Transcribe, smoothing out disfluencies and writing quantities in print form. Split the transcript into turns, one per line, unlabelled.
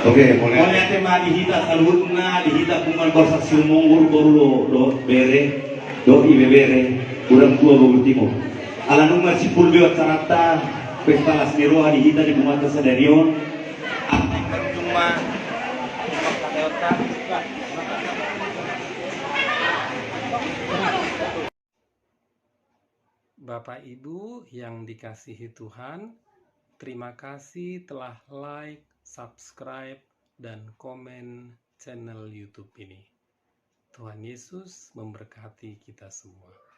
Oke, boleh.
Oleh tema dihita saluhutna dihita kuman korsak silmonggur korulo do bere do ibe bere kurang tua bogor timur. Ala numar sipul biot sarata pesta lasmiroha dihita di kumata sadarion. Cuma
Bapak Ibu yang dikasihi Tuhan, terima kasih telah like, subscribe, dan komen channel YouTube ini. Tuhan Yesus memberkati kita semua.